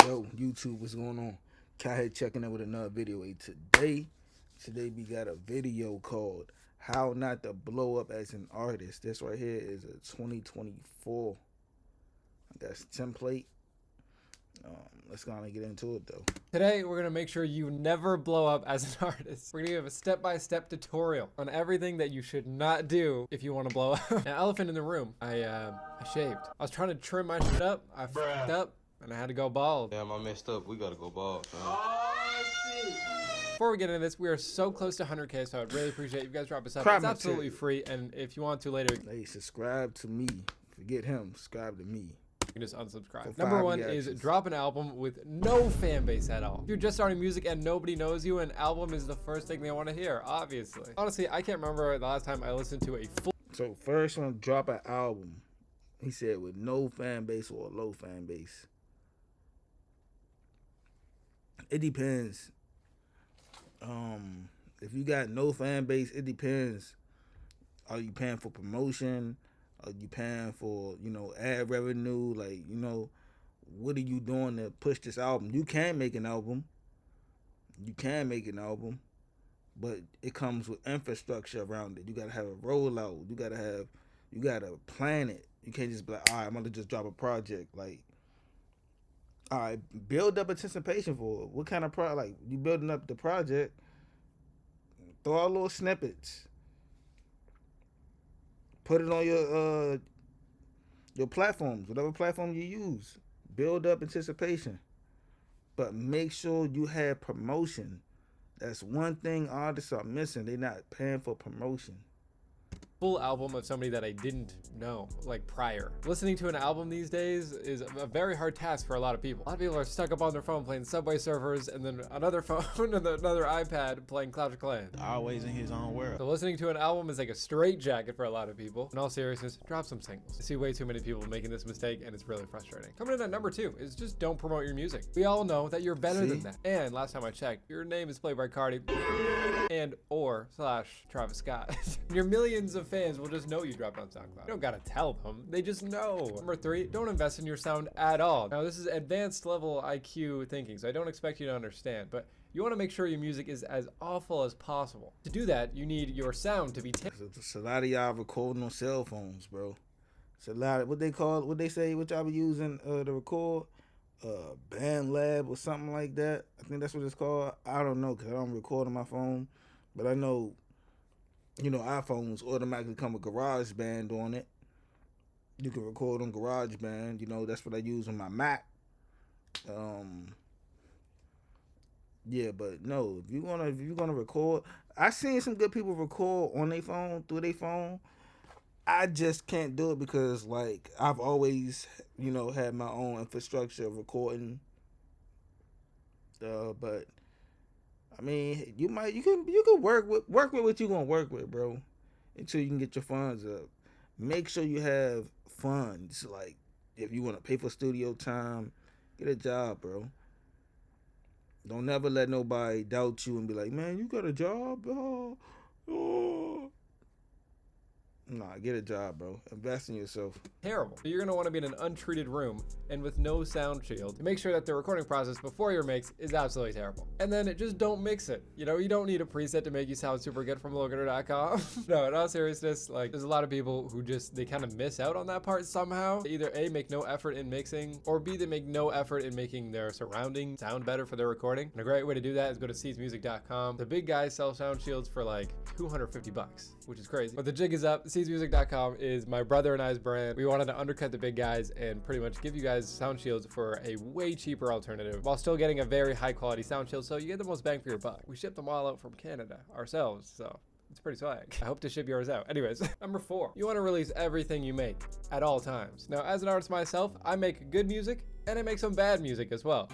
Yo, YouTube, what's going on? Kai here checking in with another video. Today we got a video called How Not to Blow Up as an Artist. This right here is a 2024, I guess, template. Let's go on and get into it though. Today, we're gonna make sure you never blow up as an artist. We're gonna give a step-by-step tutorial on everything that you should not do if you wanna blow up. Now, elephant in the room, I shaved. I was trying to trim my shit up, I fucked up, and I had to go bald. Damn, I messed up. We gotta go bald, man. Oh, shit. Before we get into this, we are so close to 100K, so I'd really appreciate you guys drop us up. Crop It's absolutely material. free, and if you want to later, Hey, subscribe to me. Forget him. Subscribe to me. you can just unsubscribe. For Number 5 one is reactions. drop an album with no fan base at all. If you're just starting music and nobody knows you, an album is the first thing they want to hear, obviously. Honestly, I can't remember the last time I listened to a full So first one, drop an album. He said with no fan base or a low fan base. It depends. If you got no fan base, it depends. Are you paying for promotion? Are you paying for, ad revenue? Like, what are you doing to push this album? You can make an album. But it comes with infrastructure around it. You gotta have a rollout. You gotta plan it. You can't just be like, all right, I'm gonna just drop a project. Like, all right, build up anticipation for it. What kind of like you building up the project? Throw out little snippets. Put it on your platforms, whatever platform you use. Build up anticipation, but make sure you have promotion. That's one thing artists are missing. They're not paying for promotion. full album of somebody that I didn't know, like prior. Listening to an album these days is a very hard task for a lot of people. A lot of people are stuck up on their phone playing Subway Surfers and then another phone and another iPad playing Clash of Clans. Always in his own world. So listening to an album is like a straitjacket for a lot of people. In all seriousness, drop some singles. I see way too many people making this mistake and it's really frustrating. Coming in at number 2 is just don't promote your music. We all know that you're better than that. And last time I checked, your name is Playboy Cardi and or / Travis Scott. Your millions of fans will just know you dropped on SoundCloud. You don't gotta tell them, they just know. Number 3, don't invest in your sound at all. Now this is advanced level IQ thinking, so I don't expect you to understand, but you want to make sure your music is as awful as possible. To do that, you need your sound to be It's a lot of y'all recording on cell phones, bro. It's a lot of what they say, what y'all be using to record, Band Lab or something like that. I think that's what it's called. I don't know, because I don't record on my phone, but I know, iPhones automatically come with GarageBand on it. You can record on GarageBand. That's what I use on my Mac. Yeah, but no, if you're gonna record, I seen some good people record on their phone, through their phone. I just can't do it because, like, I've always, had my own infrastructure of recording. But I mean, you can work with what you gonna work with, bro, until you can get your funds up. Make sure you have funds. Like, if you want to pay for studio time, get a job, bro. Don't never let nobody doubt you and be like, man, you got a job? Oh. Nah, get a job, bro. Invest in yourself. terrible. So you're gonna want to be in an untreated room and with no sound shield to make sure that the recording process before your mix is absolutely terrible. And then just don't mix it. You don't need a preset to make you sound super good from locator.com. No, in all seriousness, like, there's a lot of people who they kind of miss out on that part somehow. They either A, make no effort in mixing, or B, they make no effort in making their surrounding sound better for their recording. And a great way to do that is go to seedsmusic.com. The big guys sell sound shields for like $250, which is crazy. But the jig is up. Seedsmusic.com is my brother and I's brand. We wanted to undercut the big guys and pretty much give you guys sound shields for a way cheaper alternative while still getting a very high quality sound shield, so you get the most bang for your buck. We ship them all out from Canada ourselves, so it's pretty swag. I hope to ship yours out. Anyways, number 4, you want to release everything you make at all times. Now, as an artist myself, I make good music and I make some bad music as well.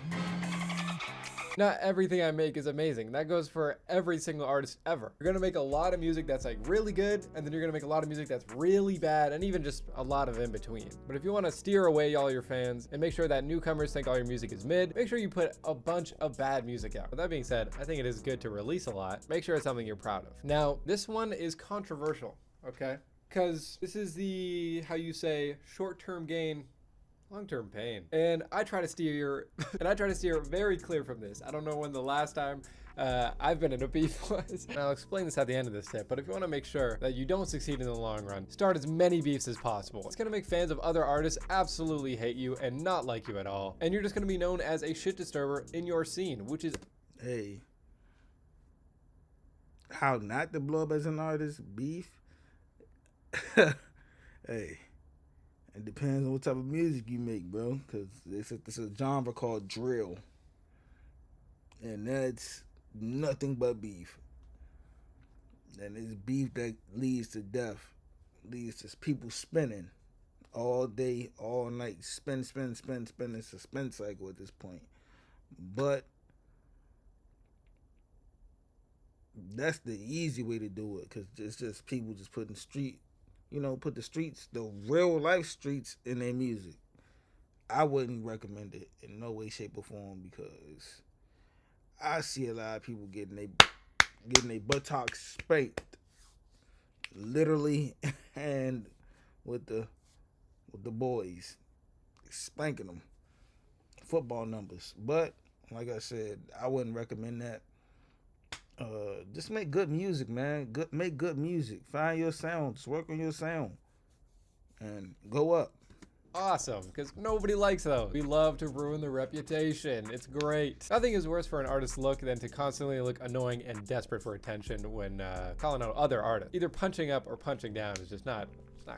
Not everything I make is amazing. That goes for every single artist ever. You're gonna make a lot of music that's like really good, and then you're gonna make a lot of music that's really bad, and even just a lot of in between. But if you wanna steer away all your fans and make sure that newcomers think all your music is mid, make sure you put a bunch of bad music out. With that being said, I think it is good to release a lot. Make sure it's something you're proud of. Now, this one is controversial, okay? Because this is the, how you say, short-term gain, Long-term pain. And I try to steer very clear from this. I don't know when the last time I've been in a beef was. And I'll explain this at the end of this tip, but if you want to make sure that you don't succeed in the long run, start as many beefs as possible. It's going to make fans of other artists absolutely hate you and not like you at all. And you're just going to be known as a shit disturber in your scene, which is... Hey, how not to blow up as an artist? Beef? Hey, it depends on what type of music you make, bro. Because it's a genre called drill. And that's nothing but beef. And it's beef that leads to death. Leads to people spinning all day, all night. Spin. It's a spin cycle at this point. But that's the easy way to do it. Because it's just people just put the streets, the real life streets in their music. I wouldn't recommend it in no way, shape, or form because I see a lot of people getting their buttocks spanked, literally, and with the boys spanking them, football numbers. But like I said, I wouldn't recommend that. Just make good music, man. Make good music. Find your sound. Just work on your sound, and go up. Awesome, because nobody likes those. We love to ruin the reputation. It's great. Nothing is worse for an artist's look than to constantly look annoying and desperate for attention when calling out other artists. Either punching up or punching down is just not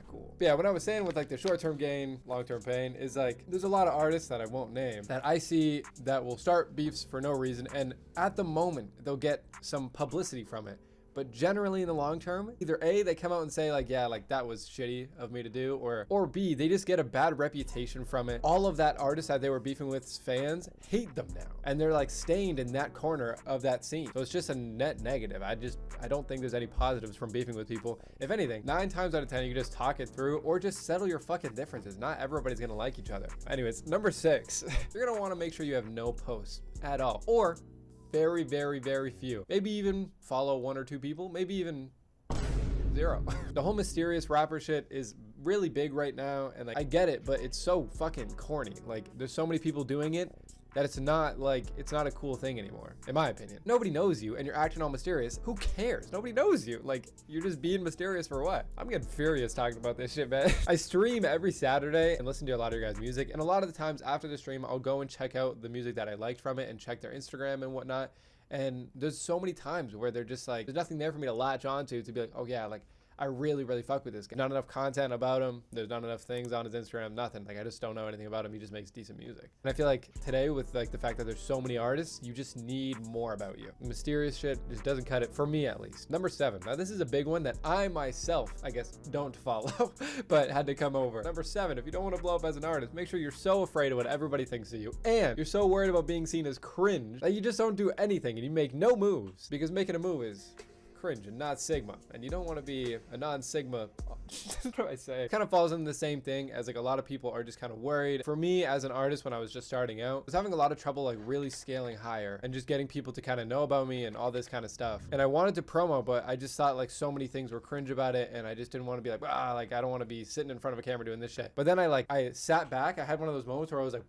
cool. But yeah, what I was saying with like the short-term gain, long-term pain is like there's a lot of artists that I won't name that I see that will start beefs for no reason, and at the moment they'll get some publicity from it. But generally in the long term, either A, they come out and say like, yeah, like that was shitty of me to do, or B, they just get a bad reputation from it. All of that artist that they were beefing with fans hate them now. And they're like stained in that corner of that scene. So it's just a net negative. I don't think there's any positives from beefing with people. If anything, 9 times out of 10, you can just talk it through or just settle your fucking differences. Not everybody's gonna like each other. Anyways, number 6, you're gonna wanna make sure you have no posts at all. Or very, very, very few. Maybe even follow 1 or 2 people, maybe even 0. The whole mysterious rapper shit is really big right now, and like I get it, but it's so fucking corny. Like there's so many people doing it that it's not a cool thing anymore, in my opinion. Nobody knows you and you're acting all mysterious. Who cares? Nobody knows you. Like you're just being mysterious for what? I'm getting furious talking about this shit, man. I stream every Saturday and listen to a lot of your guys' music, and a lot of the times after the stream I'll go and check out the music that I liked from it and check their Instagram and whatnot. And there's so many times where they're just like, there's nothing there for me to latch onto to be like, oh yeah, like I really, really fuck with this guy. Not enough content about him. There's not enough things on his Instagram, nothing. Like I just don't know anything about him. He just makes decent music. And I feel like today with like the fact that there's so many artists, you just need more about you. The mysterious shit just doesn't cut it, for me at least. Number 7. Now this is a big one that I myself, I guess, don't follow, but had to come over. Number 7, if you don't want to blow up as an artist, make sure you're so afraid of what everybody thinks of you. And you're so worried about being seen as cringe that you just don't do anything and you make no moves, because making a move is cringe and not Sigma, and you don't want to be a non-Sigma. What do I say? It kind of falls into the same thing as like a lot of people are just kind of worried. For me as an artist, when I was just starting out, I was having a lot of trouble like really scaling higher and just getting people to kind of know about me and all this kind of stuff. And I wanted to promo, but I just thought like so many things were cringe about it, and I just didn't want to be like, like I don't want to be sitting in front of a camera doing this shit. But then I sat back. I had one of those moments where I was like,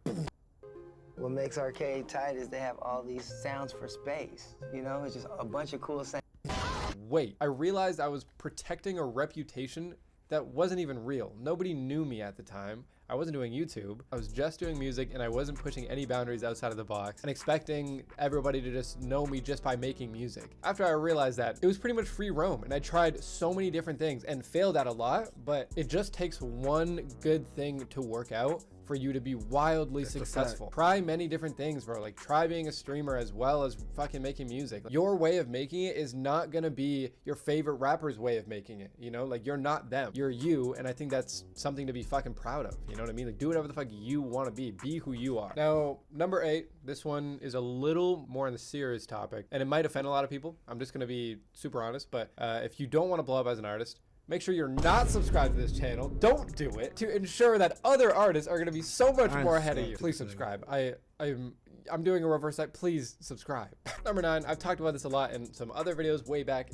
what makes Arcade tight is they have all these sounds for space. You know, it's just a bunch of cool sounds. Wait, I realized I was protecting a reputation that wasn't even real. Nobody knew me at the time. I wasn't doing YouTube. I was just doing music, and I wasn't pushing any boundaries outside of the box and expecting everybody to just know me just by making music. After I realized that, it was pretty much free roam, and I tried so many different things and failed at a lot, but it just takes one good thing to work out for you to be wildly successful. Try many different things, bro. Like try being a streamer as well as fucking making music. Your way of making it is not gonna be your favorite rapper's way of making it, you know? Like you're not them, you're you, and I think that's something to be fucking proud of, you know what I mean? Like do whatever the fuck you wanna be who you are. Now, number 8, this one is a little more on the serious topic, and it might offend a lot of people. I'm just gonna be super honest, but if you don't wanna blow up as an artist, make sure you're not subscribed to this channel. Don't do it to ensure that other artists are going to be so much more ahead of you. Please subscribe. I'm doing a reverse site. Please subscribe. Number 9, I've talked about this a lot in some other videos way back.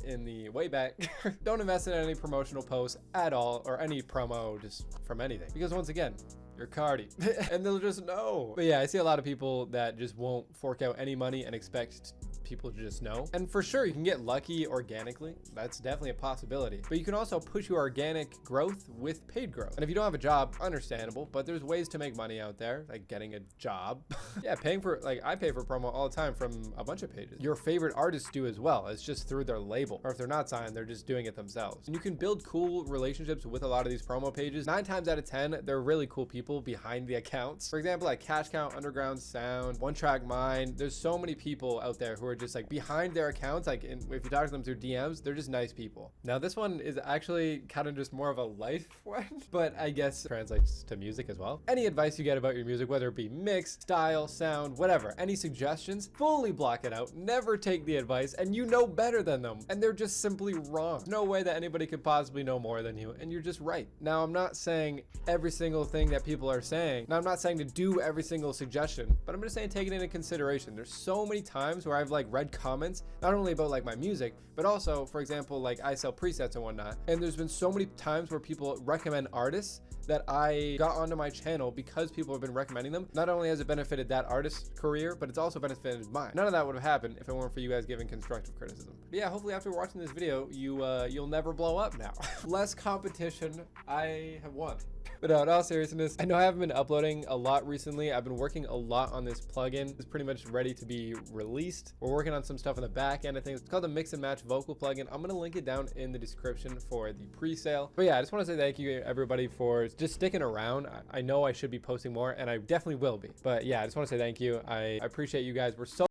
Don't invest in any promotional posts at all, or any promo just from anything. Because once again, you're Cardi. And they'll just know. But yeah, I see a lot of people that just won't fork out any money and expect people to just know. And for sure, you can get lucky organically. That's definitely a possibility. But you can also push your organic growth with paid growth. And if you don't have a job, understandable, but there's ways to make money out there, like getting a job. Yeah, paying for, like I pay for promo all the time from a bunch of pages. Your favorite artists do as well. It's just through their label. Or if they're not signed, they're just doing it themselves. And you can build cool relationships with a lot of these promo pages. 9 times out of 10, they're really cool people behind the accounts. For example, like Cash Count, Underground Sound, One Track Mind. There's so many people out there who are just like behind their accounts. Like if you talk to them through DMs, they're just nice people. Now this one is actually kind of just more of a life one, but I guess translates to music as well. Any advice you get about your music, whether it be mix, style, sound, whatever, any suggestions, fully block it out. Never take the advice, and you know better than them, and they're just simply wrong. No way that anybody could possibly know more than you, and you're just right. Now, I'm not saying every single thing that people are saying. Now, I'm not saying to do every single suggestion, but I'm just saying take it into consideration. There's so many times where I've like read comments, not only about like my music, but also, for example, like I sell presets and whatnot, and there's been so many times where people recommend artists that I got onto my channel because people have been recommending them. Not only has it benefited that artist's career, but it's also benefited mine. None of that would have happened if it weren't for you guys giving constructive criticism. But yeah, hopefully after watching this video, you'll never blow up now. Less competition, I have won. But no, in all seriousness, I know I haven't been uploading a lot recently. I've been working a lot on this plugin. It's pretty much ready to be released. We're working on some stuff in the back end of things. It's called the Mix and Match Vocal plugin. I'm gonna link it down in the description for the pre-sale. But yeah, I just want to say thank you everybody for just sticking around. I know I should be posting more, and I definitely will be. But yeah, I just want to say thank you. I appreciate you guys. We're so